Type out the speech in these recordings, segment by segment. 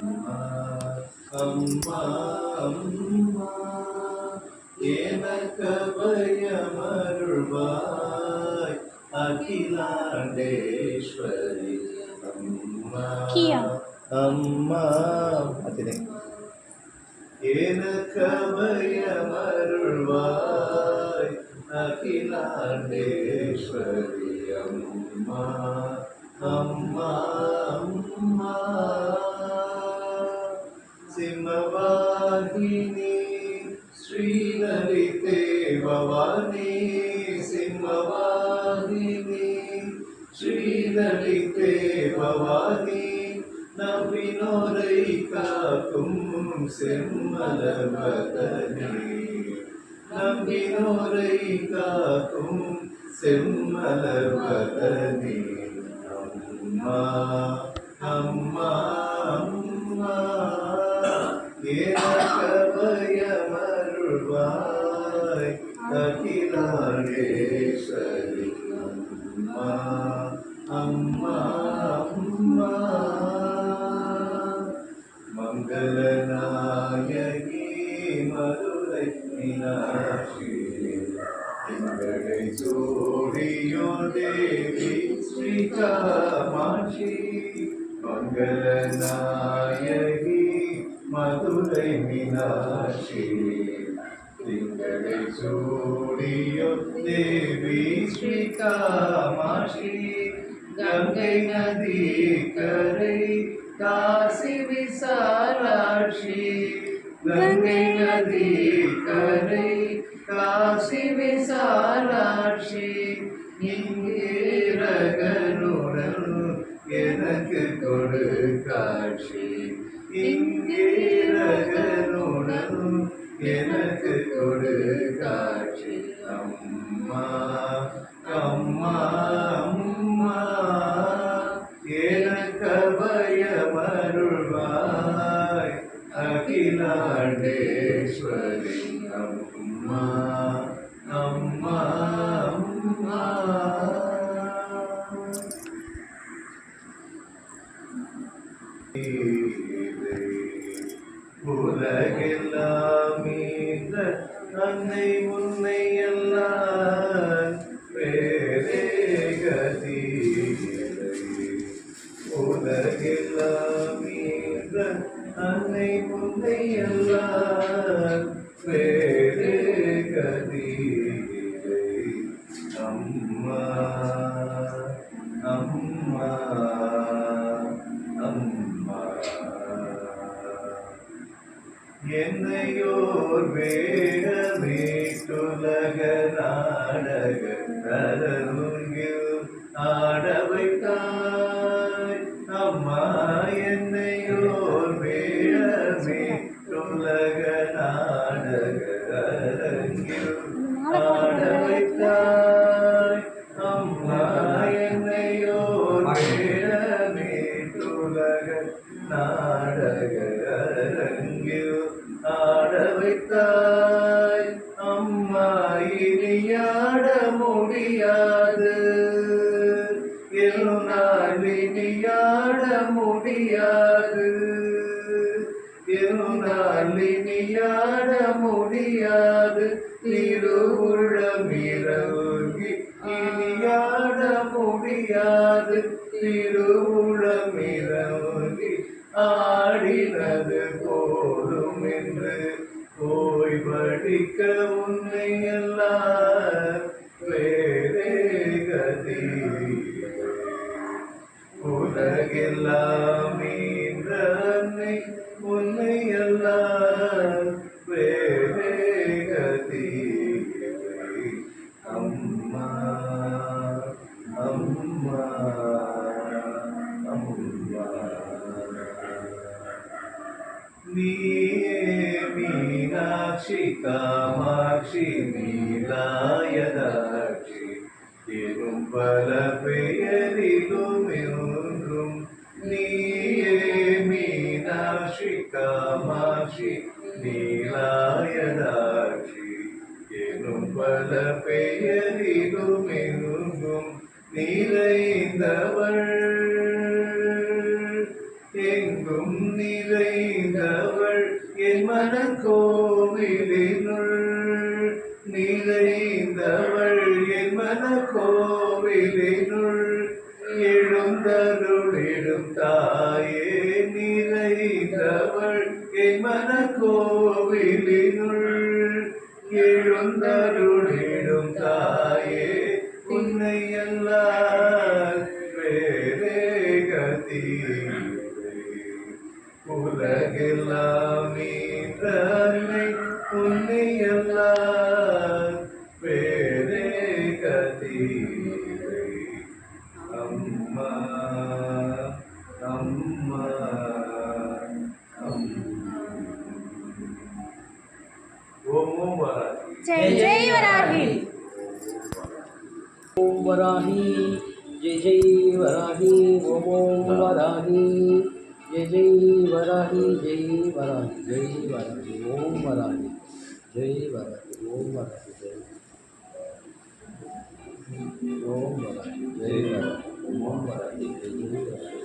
அம்மா அம்மா எனக்கு பயமருள்வாய் அகிலாண்டேஸ்வரி அம்மா அம்மா அத்தினே எனக்கு பயமருள்வாய் அகிலாண்டேஸ்வரி அம்மா அம்மா அம்மா சிம்மவாகினி ஸ்ரீலலிதே பவானி சிம்மவாகினி ஸ்ரீலலிதே பவானி நம்பினோரை காக்கும் செம்மலவதனி நம்பினோரை காக்கும் செம்மலவதனி அம்மா அம்மா அம்மா எனக்கு பயமருள்வாய் அகிலாண்டேஸ்வரி அம்மா அம்மா அம்மா மங்களநாயகி மதுரை மீனாட்சி எங்களை சூடியோ தேவி ஸ்ரீ காமாட்சி மங்களநாயகி மதுரை மீனாட்சி எங்களை சூடியோ தேவி ஸ்ரீ காமாட்சி கங்கை நதி கரை காசி விசாலாட்சி கங்கை நதி கரை காசி விசாலாட்சி இங்கே ரகனுடன் எனக்கு கொடு காட்சி இங்கே ரகனுடன் எனக்கு கொடு காட்சி அம்மா அம்மா அம்மா எனக்கு பயமருள்வாய் அகிலாண்டேஸ்வரி அம்மா அம்மா அம்மா உலகெல்லாம் இந்த அன்னை உன்னை எல்லாம் வேறே கதி உலகெல்லாம் இந்த அன்னை உன்னை எல்லாம் வேறே கதி அம்மா அம்மா அம்மா என்னையோர் வேடமேட்டுலக நாடக கரருங்கில் ஆட வைத்தாய் அம்மா என்னையோர் வேடமேட்டுலக நாடக கரங்கில் ஆட வைத்தாய் அம்மா என்னையோர் வேடமேட்டுலக நாடக அரங்கில் ஆட வைத்தாய் அம்மா இனியாட முடியாது என்னால் இனியாட முடியாது என்னால் இனியாட முடியாது திருவுளமிரவுகி இனியாட முடியாது திருவுளமிரவுகி ஆடினது போதும் என்று போய் படிக்க உன்னை எல்லாம் வேறே கதி உலகெல்லாம் இந்த அன்னை உன்னை எல்லாம் வேறே கதி அம்மா அம்மா அம்மா நீயே மீனாட்சி காமாட்சி நீலாயதாட்சி எனும் பல பெயரிலும் என்றும் நீயே மீனாட்சி காமாட்சி நீலாயதாட்சி எனும் பல பெயரிலும் என்றும் நிறைந்தவள் எங்கும் நிறை எழுந்தருளிடும் தாயே நிறைந்தவள் என் மனக்கோவிலினுள் எழுந்தருளிடும் தாயே உன்னை எல்லாம் வேறே கதியில்லை உலகெல்லாம் நீன்றன்னை உன்னை எல்லாம் வேறே கதியில்லை அம்மா அம்மா ஓம் ஓம் வராகி जय जय वराही। ओम वराही जय जय वराही ओम ओम वराही जय जय वराही जय वराही जय वराही ओम वराही जय वराही ओम वराही जय ओम वराही जय वराही ओम वराही जय जय वराही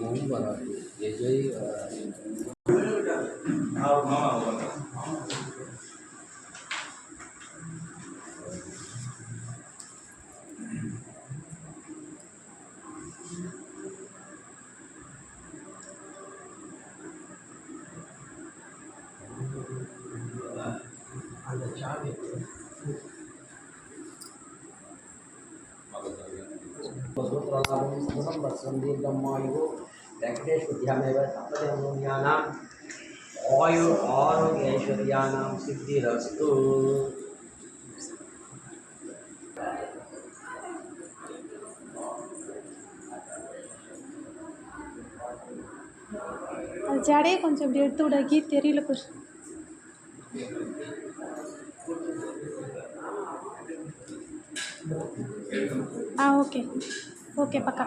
ओम वराही जय जय वराही அந்த சாவி दीर्घमायु वेंकटेश बुद्ध्यामेव तपदमुनियानां आयु आरोग्य ऐश्वर्याणां सिद्धिरस्तु। அது ஜடையை கொஞ்சம் இப்படி எடுத்து விடாக்கி தெரியல புஷ். ஓகே ஓகே பக்கா.